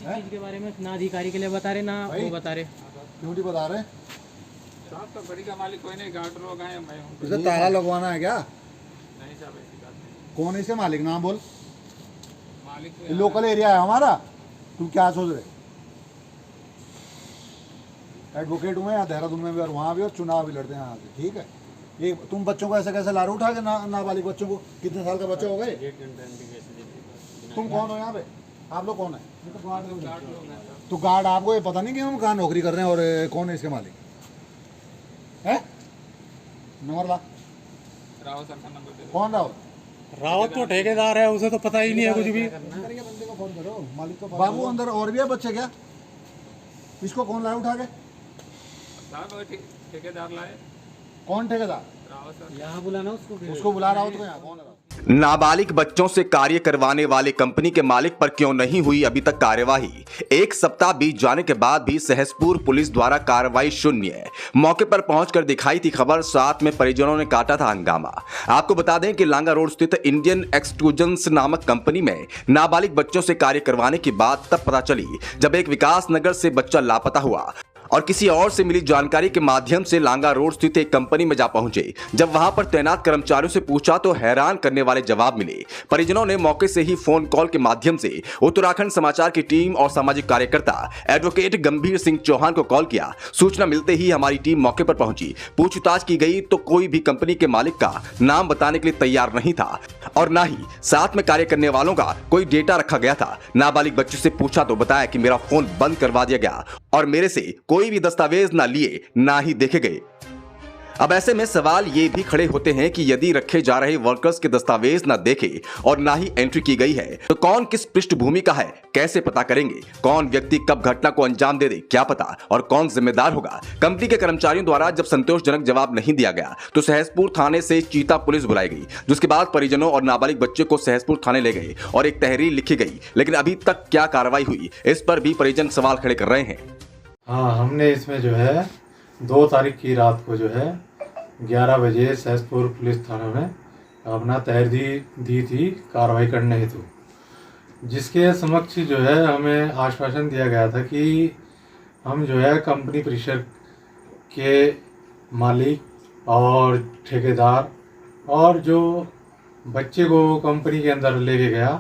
चीज के बारे में ना अधिकारी के लिए बता रहे ना वो बता रहे। क्यों नहीं बता रहे? साहब तो गाड़ी का मालिक कोई नहीं, गार्ड लोग आए, मैं हूँ। इसे ताला लगवाना है क्या? नहीं साहब ऐसी बात नहीं। कौन है इसके मालिक? नाम बोल। मालिक ये लोकल एरिया है हमारा, तू क्या सोच रहे? एडवोकेट हुए यहाँ देहरादून में भी और वहाँ भी, और चुनाव भी लड़ते हैं यहाँ से, ठीक है? ये तुम बच्चों को ऐसे कैसे ला रहे उठा के? नाबालिग बच्चों को, कितने साल का बच्चे हो गए? तुम कौन हो यहाँ पे? आप लोग कौन है? तो गार्ड, आपको ये पता नहीं कि हम कहाँ नौकरी कर रहे हैं और कौन है इसके मालिक? है नंबर ला। रावत सर का नंबर दे दो। कौन रावत? रावत तो ठेकेदार है, उसे तो पता ही नहीं है कुछ भी। अंदर के बंदे को फोन करो, मालिक को। बाबू अंदर और भी है बच्चे क्या? इसको कौन लाया उठा के? साहब वो ठेकेदार लाए, कौन ठेकेदार? रावत सर। यहाँ बुलाना उसको बुला रहा हो तो यहाँ कौन है? नाबालिग बच्चों से कार्य करवाने वाले कंपनी के मालिक पर क्यों नहीं हुई अभी तक कार्यवाही? एक सप्ताह बीत जाने के बाद भी सहसपुर पुलिस द्वारा कार्रवाई शून्य। मौके पर पहुंचकर दिखाई थी खबर, साथ में परिजनों ने काटा था हंगामा। आपको बता दें कि लांगा रोड स्थित इंडियन एक्सट्रूजन्स नामक कंपनी में नाबालिग बच्चों से कार्य करवाने की बात तब पता चली जब एक विकास नगर से बच्चा लापता हुआ और किसी और से मिली जानकारी के माध्यम से लांगा रोड स्थित एक कंपनी में जा पहुंचे। जब वहां पर तैनात कर्मचारियों से पूछा तो हैरान करने वाले जवाब मिले। परिजनों ने मौके से ही फोन कॉल के माध्यम से उत्तराखंड समाचार की टीम और सामाजिक कार्यकर्ता एडवोकेट गंभीर सिंह चौहान को कॉल किया। सूचना मिलते ही हमारी टीम मौके पर पहुंची। पूछताछ की गई तो कोई भी कंपनी के मालिक का नाम बताने के लिए तैयार नहीं था और ना ही साथ में कार्य करने वालों का कोई डेटा रखा गया था। नाबालिग बच्चे से पूछा तो बताया कि मेरा फोन बंद करवा दिया गया और मेरे से कोई भी दस्तावेज ना लिए ना ही देखे गए। अब ऐसे में सवाल ये भी खड़े होते हैं कि यदि रखे जा रहे वर्कर्स के दस्तावेज ना देखे और ना ही एंट्री की गई है तो कौन किस पृष्ठभूमि का है, कैसे पता करेंगे? कौन व्यक्ति कब घटना को अंजाम दे दे क्या पता, और कौन जिम्मेदार होगा? कंपनी के कर्मचारियों द्वारा जब संतोषजनक जवाब नहीं दिया गया तो सहसपुर थाने से चीता पुलिस बुलाई गई, जिसके बाद परिजनों और नाबालिग बच्चे को सहसपुर थाने ले गए और एक तहरीर लिखी गई। लेकिन अभी तक क्या कार्रवाई हुई, इस पर भी परिजन सवाल खड़े कर रहे हैं। हाँ, हमने इसमें जो है 2 तारीख की रात को जो है 11 बजे सहसपुर पुलिस थाना में अपना तहरीर दी थी कार्रवाई करने हेतु, जिसके समक्ष जो है हमें आश्वासन दिया गया था कि हम जो है कंपनी परिसर के मालिक और ठेकेदार और जो बच्चे को कंपनी के अंदर लेके गया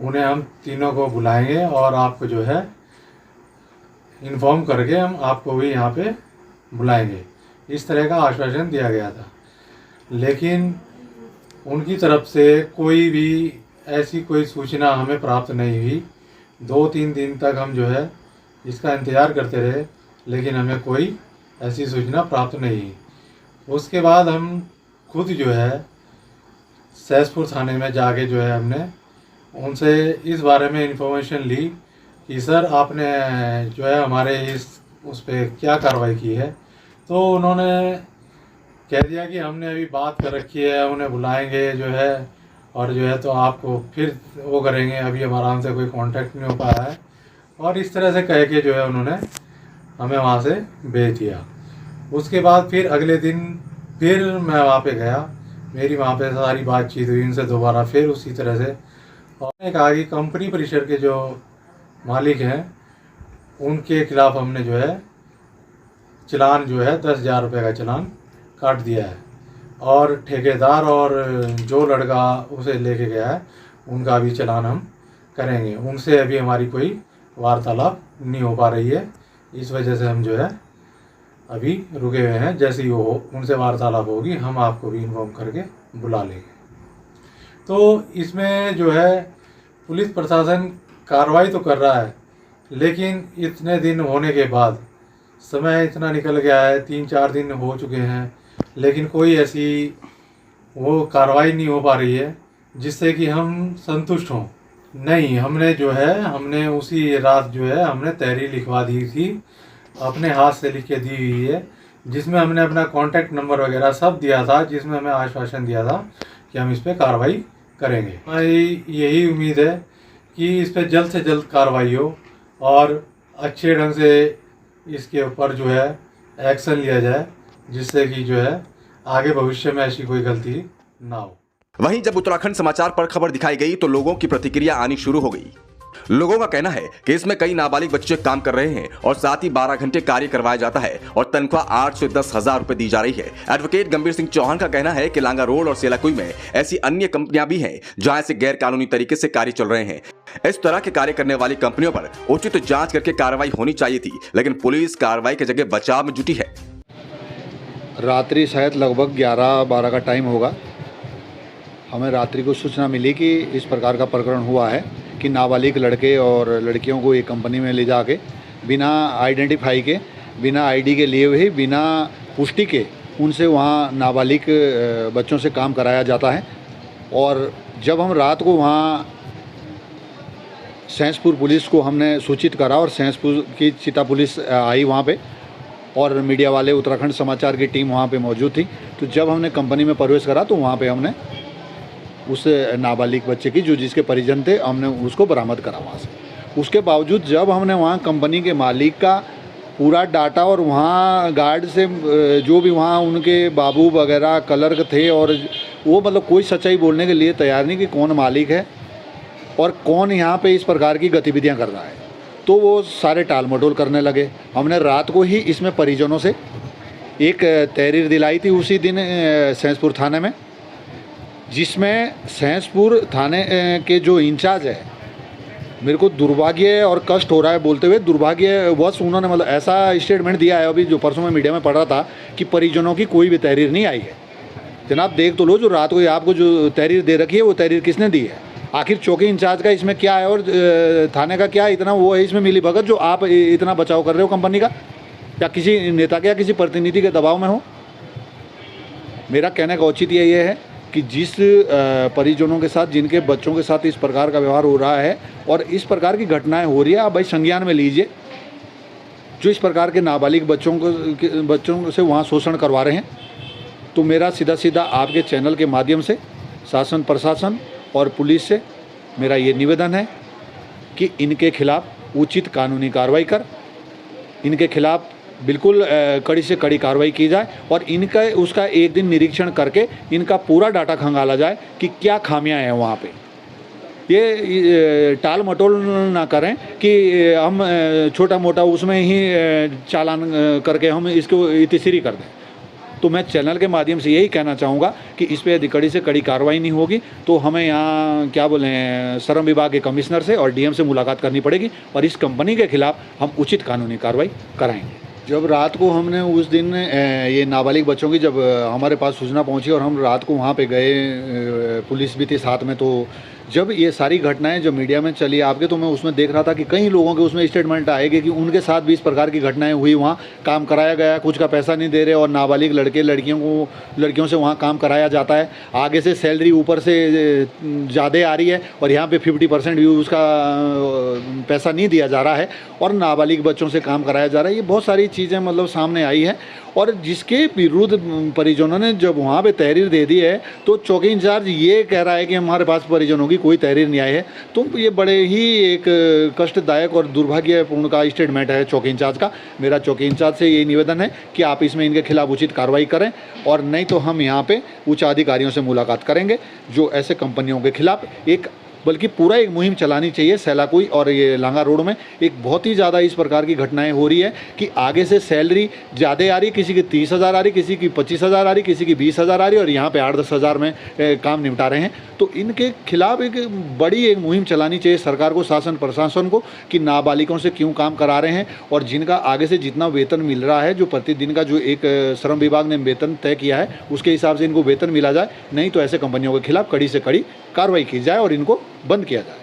उन्हें हम तीनों को बुलाएंगे और आपको जो है इन्फॉर्म करके हम आपको भी यहाँ पे बुलाएंगे। इस तरह का आश्वासन दिया गया था, लेकिन उनकी तरफ से कोई भी ऐसी कोई सूचना हमें प्राप्त नहीं हुई। 2-3 दिन तक हम जो है इसका इंतज़ार करते रहे, लेकिन हमें कोई ऐसी सूचना प्राप्त नहीं हुई। उसके बाद हम खुद जो है सहसपुर थाने में जाके जो है हमने उनसे इस बारे में इंफॉर्मेशन ली कि सर आपने जो है हमारे उस पर क्या कार्रवाई की है। तो उन्होंने कह दिया कि हमने अभी बात कर रखी है, उन्हें बुलाएंगे जो है और जो है तो आपको फिर वो करेंगे, अभी हमारा हमसे कोई कांटेक्ट नहीं हो पाया है। और इस तरह से कह के जो है उन्होंने हमें वहाँ से भेज दिया। उसके बाद फिर अगले दिन फिर मैं वहाँ पे गया, मेरी वहाँ पे सारी बातचीत हुई उनसे दोबारा फिर उसी तरह से, और उन्होंने कहा कि कंपनी परिसर के जो मालिक हैं उनके खिलाफ़ हमने जो है चालान जो है 10,000 रुपये का चालान काट दिया है और ठेकेदार और जो लड़का उसे लेके गया है उनका भी चालान हम करेंगे। उनसे अभी हमारी कोई वार्तालाप नहीं हो पा रही है, इस वजह से हम जो है अभी रुके हुए हैं। जैसे ही वो उनसे वार्तालाप होगी हम आपको भी इन्फॉर्म करके बुला लेंगे। तो इसमें जो है पुलिस प्रशासन कार्रवाई तो कर रहा है, लेकिन इतने दिन होने के बाद समय इतना निकल गया है, 3-4 दिन हो चुके हैं, लेकिन कोई ऐसी वो कार्रवाई नहीं हो पा रही है जिससे कि हम संतुष्ट हों। नहीं, हमने उसी रात जो है हमने तहरीर लिखवा दी थी, अपने हाथ से लिख के दी हुई है, जिसमें हमने अपना कॉन्टैक्ट नंबर वगैरह सब दिया था, जिसमें हमें आश्वासन दिया था कि हम इस पर कार्रवाई करेंगे। हमारी यही उम्मीद है कि इस पर जल्द से जल्द कार्रवाई हो और अच्छे ढंग से इसके ऊपर जो है एक्शन लिया जाए, जिससे कि जो है आगे भविष्य में ऐसी कोई गलती ना हो। वहीं जब उत्तराखंड समाचार पर खबर दिखाई गई तो लोगों की प्रतिक्रिया आनी शुरू हो गई। लोगों का कहना है कि इसमें कई नाबालिग बच्चे काम कर रहे हैं और साथ ही 12 घंटे कार्य करवाया जाता है और तनख्वाह 8 से 10 हजार रुपए दी जा रही है। एडवोकेट गंभीर सिंह चौहान का कहना है कि लांगा रोड और सेलाकुई में ऐसी अन्य कंपनियां भी हैं जहां ऐसे गैर कानूनी तरीके से कार्य चल रहे हैं। इस तरह के कार्य करने वाली कंपनियों पर उचित जांच करके कार्रवाई होनी चाहिए थी, लेकिन पुलिस कार्रवाई की जगह बचाव में जुटी है। रात्रि शायद लगभग 11-12 का टाइम होगा। हमें रात्रि को सूचना मिली कि इस प्रकार का प्रकरण हुआ है कि नाबालिग लड़के और लड़कियों को एक कंपनी में ले जाके बिना आइडेंटिफाई के, बिना आईडी के लिए हुए, बिना पुष्टि के उनसे वहाँ नाबालिग बच्चों से काम कराया जाता है। और जब हम रात को वहाँ सैंसपुर पुलिस को हमने सूचित करा और सैंसपुर की चिता पुलिस आई वहाँ पे और मीडिया वाले, उत्तराखंड समाचार की टीम वहाँ पे मौजूद थी। तो जब हमने कंपनी में प्रवेश करा तो वहाँ पे हमने उस नाबालिग बच्चे की, जो जिसके परिजन थे, हमने उसको बरामद करा वहाँ से। उसके बावजूद जब हमने वहाँ कंपनी के मालिक का पूरा डाटा और वहाँ गार्ड से जो भी वहाँ उनके बाबू वगैरह क्लर्क थे, और वो मतलब कोई सच्चाई बोलने के लिए तैयार नहीं कि कौन मालिक है और कौन यहाँ पे इस प्रकार की गतिविधियाँ कर रहा है। तो वो सारे टाल मटोल करने लगे। हमने रात को ही इसमें परिजनों से एक तहरीर दिलाई थी उसी दिन सैंसपुर थाने में, जिसमें सैंसपुर थाने के जो इंचार्ज है, मेरे को दुर्भाग्य और कष्ट हो रहा है बोलते हुए, दुर्भाग्यवश उन्होंने मतलब ऐसा स्टेटमेंट दिया है, अभी जो परसों में मीडिया में पढ़ रहा था, कि परिजनों की कोई भी तहरीर नहीं आई है। जनाब देख तो लो, जो रात को आपको जो तहरीर दे रखी है वो तहरीर किसने दी है? आखिर चौकी इंचार्ज का इसमें क्या है और थाने का क्या इतना वो है इसमें मिली भगत, जो आप इतना बचाव कर रहे हो कंपनी का, या किसी नेता के या किसी प्रतिनिधि के दबाव में हो? मेरा कहने का औचित्य ये है कि जिस परिजनों के साथ, जिनके बच्चों के साथ इस प्रकार का व्यवहार हो रहा है और इस प्रकार की घटनाएं हो रही है, आप भाई संज्ञान में लीजिए। जो इस प्रकार के नाबालिग बच्चों से वहाँ शोषण करवा रहे हैं, तो मेरा सीधा सीधा आपके चैनल के माध्यम से शासन, प्रशासन और पुलिस से मेरा ये निवेदन है कि इनके खिलाफ उचित कानूनी कार्रवाई कर, इनके खिलाफ बिल्कुल कड़ी से कड़ी कार्रवाई की जाए और इनका उसका एक दिन निरीक्षण करके इनका पूरा डाटा खंगाला जाए कि क्या खामियां हैं वहाँ पे। ये टाल मटोल ना करें कि हम छोटा मोटा उसमें ही चालान करके हम इसको इतिश्री कर दें। तो मैं चैनल के माध्यम से यही कहना चाहूँगा कि इस पर यदि कड़ी से कड़ी कार्रवाई नहीं होगी तो हमें यहाँ क्या बोलें, श्रम विभाग के कमिश्नर से और डीएम से मुलाकात करनी पड़ेगी और इस कंपनी के खिलाफ हम उचित कानूनी कार्रवाई कराएंगे। जब रात को हमने उस दिन ये नाबालिग बच्चों की जब हमारे पास सूचना पहुंची और हम रात को वहाँ पे गए, पुलिस भी थी साथ में, तो जब ये सारी घटनाएं जब मीडिया में चली आपके, तो मैं उसमें देख रहा था कि कई लोगों के उसमें स्टेटमेंट आएंगे कि उनके साथ भी इस प्रकार की घटनाएं हुई, वहाँ काम कराया गया, कुछ का पैसा नहीं दे रहे और नाबालिग लड़कियों से वहाँ काम कराया जाता है, आगे से सैलरी ऊपर से ज़्यादा आ रही है और यहाँ पे 50% भी उसका पैसा नहीं दिया जा रहा है और नाबालिग बच्चों से काम कराया जा रहा है। ये बहुत सारी चीज़ें मतलब सामने आई है और जिसके विरुद्ध परिजनों ने जब वहाँ पे तहरीर दे दी है, तो चौकी इंचार्ज ये कह रहा है कि हमारे पास परिजनों की कोई तहरीर नहीं आई है। तो ये बड़े ही एक कष्टदायक और दुर्भाग्यपूर्ण का स्टेटमेंट है चौकी इंचार्ज का। मेरा चौकी इंचार्ज से ये निवेदन है कि आप इसमें इनके खिलाफ उचित कार्रवाई करें और नहीं तो हम यहाँ पे उच्च अधिकारियों से मुलाकात करेंगे, जो ऐसे कंपनियों के खिलाफ बल्कि पूरा एक मुहिम चलानी चाहिए। सेलाकुई और ये लांगा रोड में एक बहुत ही ज़्यादा इस प्रकार की घटनाएं हो रही है कि आगे से सैलरी ज़्यादा आ रही, किसी की 30,000 आ रही, किसी की 25,000 आ रही, किसी की 20,000 आ रही और यहाँ पे 8-10 हज़ार में काम निपटा रहे हैं। तो इनके खिलाफ एक बड़ी एक मुहिम चलानी चाहिए सरकार को, शासन प्रशासन को, कि नाबालिगों से क्यों काम करा रहे हैं और जिनका आगे से जितना वेतन मिल रहा है, जो प्रतिदिन का जो एक श्रम विभाग ने वेतन तय किया है, उसके हिसाब से इनको वेतन मिला जाए, नहीं तो ऐसे कंपनियों के खिलाफ कड़ी से कड़ी कार्रवाई की जाए और इनको बंद किया जाए।